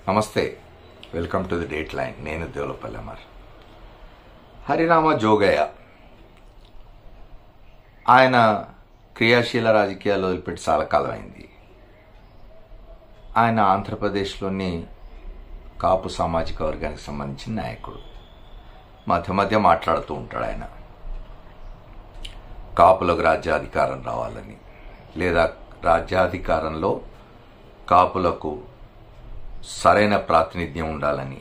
నమస్తే, welcome to the date line. నేను దేవులపల్లి అమర్. హరిరామ జోగయ్య ఆయన క్రియాశీల రాజకీయాలు వదిలిపెట్టి చాలా కాలం అయింది. ఆయన ఆంధ్రప్రదేశ్లోని కాపు సామాజిక వర్గానికి సంబంధించిన నాయకుడు. మధ్య మధ్య మాట్లాడుతూ ఉంటాడు ఆయన. కాపులకు రాజ్యాధికారం రావాలని, లేదా రాజ్యాధికారంలో కాపులకు సరైన ప్రాతినిధ్యం ఉండాలని,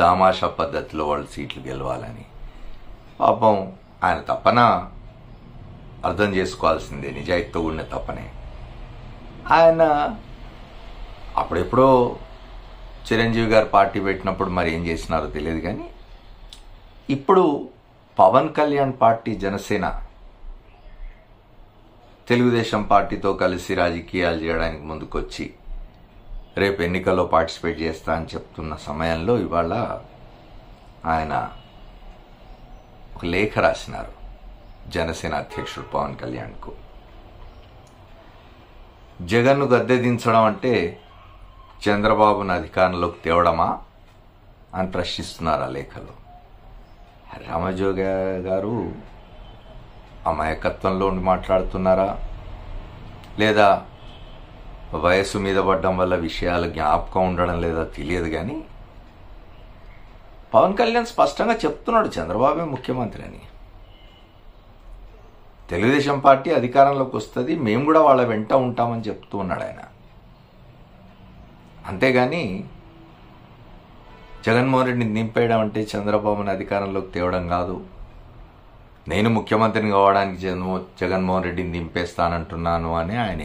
దామాషా పద్ధతిలో వాళ్ళు సీట్లు గెలవాలని. పాపం ఆయన తపన అర్థం చేసుకోవాల్సిందే, నిజాయితీతో కూడిన తపనే. ఆయన అప్పుడెప్పుడో చిరంజీవి గారు పార్టీ పెట్టినప్పుడు మరి ఏం చేసినారో తెలియదు, కానీ ఇప్పుడు పవన్ కళ్యాణ్ పార్టీ, జనసేన తెలుగుదేశం పార్టీతో కలిసి రాజకీయాలు చేయడానికి ముందుకొచ్చి రేపు ఎన్నికల్లో పార్టిసిపేట్ చేస్తా అని చెప్తున్న సమయంలో ఇవాళ ఆయన ఒక లేఖ రాసినారు జనసేన అధ్యక్షుడు పవన్ కళ్యాణ్కు. జగన్ను గద్దె దించడం అంటే చంద్రబాబును అధికారంలోకి తేవడమా అని ప్రశ్నిస్తున్నారు ఆ లేఖలో. రామజోగ గారు అమాయకత్వంలో ఉండి మాట్లాడుతున్నారా, లేదా వయస్సు మీద పడడం వల్ల విషయాలు జ్ఞాపకం ఉండడం లేదా తెలియదు, కానీ పవన్ కళ్యాణ్ స్పష్టంగా చెప్తున్నాడు చంద్రబాబే ముఖ్యమంత్రి అని. తెలుగుదేశం పార్టీ అధికారంలోకి వస్తుంది, మేము కూడా వాళ్ళ వెంట ఉంటామని చెప్తూ ఉన్నాడు ఆయన. అంతేగాని జగన్మోహన్ రెడ్డిని దింపేయడం అంటే చంద్రబాబుని అధికారంలోకి తేవడం కాదు. నేను ముఖ్యమంత్రిని కావడానికి జగన్మోహన్ రెడ్డిని దింపేస్తానంటున్నాను అని ఆయన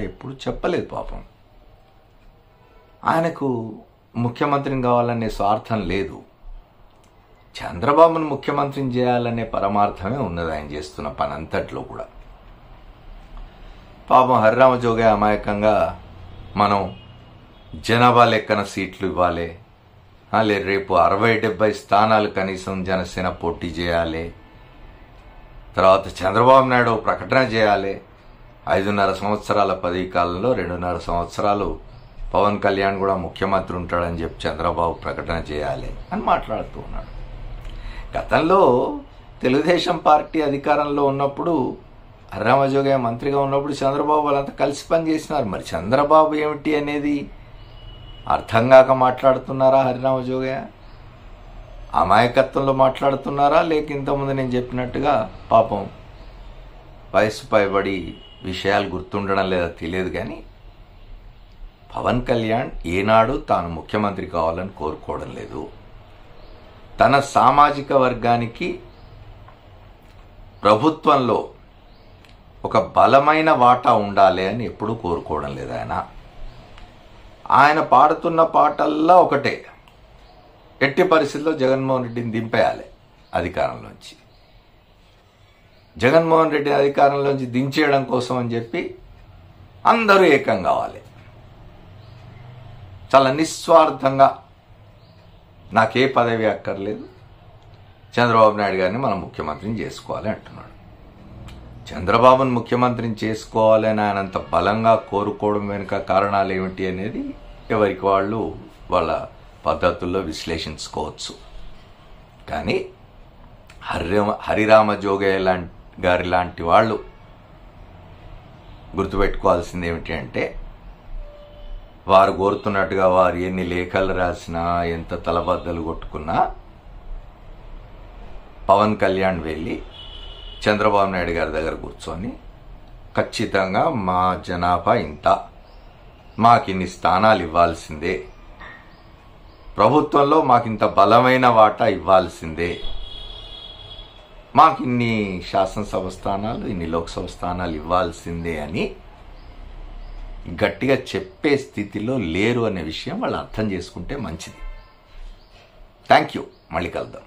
ఎప్పుడు చెప్పలేదు. పాపం ఆయనకు ముఖ్యమంత్రిని కావాలనే స్వార్థం లేదు. చంద్రబాబును ముఖ్యమంత్రిని చేయాలనే పరమార్థమే ఉన్నది ఆయన చేస్తున్న పని అంతట్లో కూడా. పాపం హరిరామ జోగయ్య అమాయకంగా మనం జనాభా లెక్కన సీట్లు ఇవ్వాలి, లేదు రేపు 60-70 స్థానాలు కనీసం జనసేన పోటీ చేయాలి, తర్వాత చంద్రబాబు నాయుడు ప్రకటన చేయాలి, 5.5 సంవత్సరాల పదవీ కాలంలో 2.5 సంవత్సరాలు పవన్ కళ్యాణ్ కూడా ముఖ్యమంత్రి ఉంటాడని చెప్పి చంద్రబాబు ప్రకటన చేయాలి అని మాట్లాడుతూ ఉన్నాడు. గతంలో తెలుగుదేశం పార్టీ అధికారంలో ఉన్నప్పుడు, హరిరామ జోగయ్య మంత్రిగా ఉన్నప్పుడు చంద్రబాబు వాళ్ళంతా కలిసి పనిచేసినారు. మరి చంద్రబాబు ఏమిటి అనేది అర్థం కాక మాట్లాడుతున్నారా హరిరామ జోగయ్య? అమాయకత్వంలో మాట్లాడుతున్నారా, లేక ఇంతకుముందు నేను చెప్పినట్టుగా పాపం వయస్సు పైబడి విషయాలు గుర్తుండడం లేదా తెలియదు, కానీ పవన్ కళ్యాణ్ ఏనాడు తాను ముఖ్యమంత్రి కావాలని కోరుకోవడం లేదు. తన సామాజిక వర్గానికి ప్రభుత్వంలో ఒక బలమైన వాటా ఉండాలి అని ఎప్పుడూ కోరుకోవడం లేదు ఆయన. ఆయన పాడుతున్న పాటల్లో ఒకటే, ఎట్టి పరిస్థితుల్లో జగన్మోహన్ రెడ్డిని దింపేయాలి అధికారంలోంచి. జగన్మోహన్ రెడ్డిని అధికారంలోంచి దించేయడం కోసం అని చెప్పి అందరూ ఏకం కావాలి. చాలా నిస్వార్థంగా నాకే పదవి అక్కర్లేదు, చంద్రబాబు నాయుడు గారిని మనం ముఖ్యమంత్రిని చేసుకోవాలి అంటున్నాడు. చంద్రబాబును ముఖ్యమంత్రిని చేసుకోవాలి అని ఆయనంత బలంగా కోరుకోవడం వెనుక కారణాలు ఏమిటి అనేది ఎవరికి వాళ్ళు వాళ్ళ పద్ధతుల్లో విశ్లేషించుకోవచ్చు. కానీ హరిరామ జోగయ్య గారి లాంటి వాళ్ళు గుర్తుపెట్టుకోవాల్సింది ఏమిటి అంటే, వారు కోరుతున్నట్టుగా వారు ఎన్ని లేఖలు రాసినా, ఎంత తలబద్దలు కొట్టుకున్నా పవన్ కళ్యాణ్ వెళ్ళి చంద్రబాబు నాయుడు గారి దగ్గర కూర్చొని ఖచ్చితంగా మా జనాభా ఇంత, మాకిన్ని స్థానాలు ఇవ్వాల్సిందే, ప్రభుత్వంలో మాకింత బలమైన వాటా ఇవ్వాల్సిందే, మాకిన్ని శాసనసభ స్థానాలు, ఇన్ని లోక్సభ స్థానాలు ఇవ్వాల్సిందే అని గట్టిగా చెప్పే స్థితిలో లేరు అనే విషయం వాళ్ళు అర్థం చేసుకుంటే మంచిది. Thank you. మళ్ళీ కలుద్దాం.